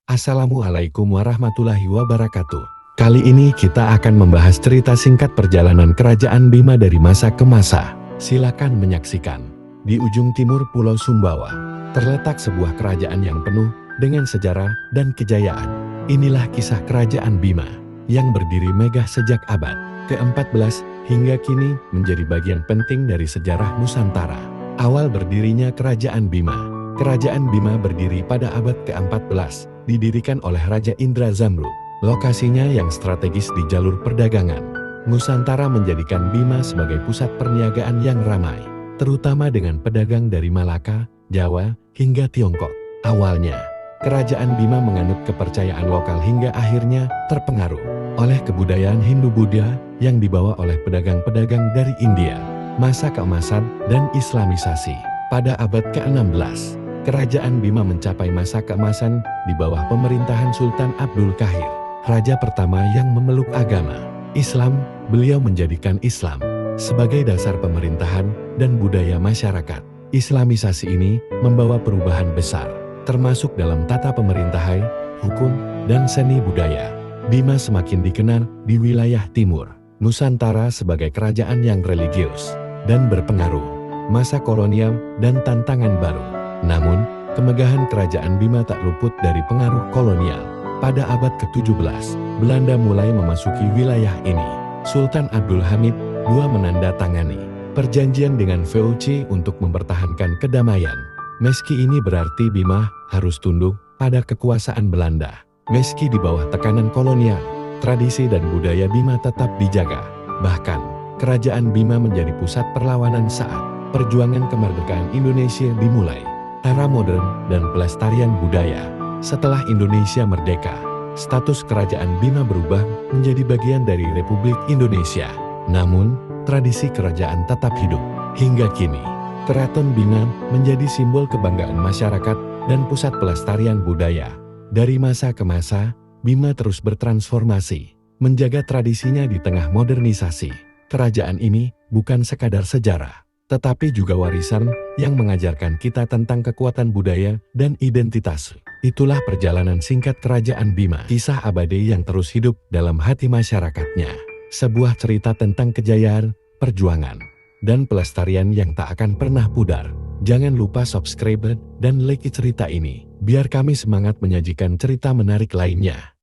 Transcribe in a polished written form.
Assalamualaikum warahmatullahi wabarakatuh. Kali ini kita akan membahas cerita singkat perjalanan kerajaan Bima dari masa ke masa. Silakan menyaksikan. Di ujung timur Pulau Sumbawa, terletak sebuah kerajaan yang penuh dengan sejarah dan kejayaan. Inilah kisah kerajaan Bima, yang berdiri megah sejak abad ke-14 hingga kini menjadi bagian penting dari sejarah Nusantara. Awal berdirinya kerajaan Bima. Kerajaan Bima berdiri pada abad ke-14, didirikan oleh Raja Indra Zamrud. Lokasinya yang strategis di jalur perdagangan, Nusantara menjadikan Bima sebagai pusat perniagaan yang ramai, terutama dengan pedagang dari Malaka, Jawa, hingga Tiongkok. Awalnya, kerajaan Bima menganut kepercayaan lokal hingga akhirnya terpengaruh oleh kebudayaan Hindu-Buddha yang dibawa oleh pedagang-pedagang dari India. Masa keemasan dan Islamisasi. Pada abad ke-16, kerajaan Bima mencapai masa keemasan di bawah pemerintahan Sultan Abdul Qahir, raja pertama yang memeluk agama Islam. Beliau menjadikan Islam sebagai dasar pemerintahan dan budaya masyarakat. Islamisasi ini membawa perubahan besar, termasuk dalam tata pemerintahan, hukum, dan seni budaya. Bima semakin dikenal di wilayah timur Nusantara sebagai kerajaan yang religius dan berpengaruh. Masa kolonial dan tantangan baru. Namun, kemegahan kerajaan Bima tak luput dari pengaruh kolonial. Pada abad ke-17, Belanda mulai memasuki wilayah ini. Sultan Abdul Hamid II menandatangani perjanjian dengan VOC untuk mempertahankan kedamaian. Meski ini berarti Bima harus tunduk pada kekuasaan Belanda. Meski di bawah tekanan kolonial, tradisi dan budaya Bima tetap dijaga. Bahkan, kerajaan Bima menjadi pusat perlawanan saat perjuangan kemerdekaan Indonesia dimulai. Era modern dan pelestarian budaya. Setelah Indonesia merdeka, status kerajaan Bima berubah menjadi bagian dari Republik Indonesia. Namun, tradisi kerajaan tetap hidup. Hingga kini, Keraton Bima menjadi simbol kebanggaan masyarakat dan pusat pelestarian budaya. Dari masa ke masa, Bima terus bertransformasi, menjaga tradisinya di tengah modernisasi. Kerajaan ini bukan sekadar sejarah, tetapi juga warisan yang mengajarkan kita tentang kekuatan budaya dan identitas. Itulah perjalanan singkat kerajaan Bima, kisah abadi yang terus hidup dalam hati masyarakatnya. Sebuah cerita tentang kejayaan, perjuangan, dan pelestarian yang tak akan pernah pudar. Jangan lupa subscribe dan like cerita ini, biar kami semangat menyajikan cerita menarik lainnya.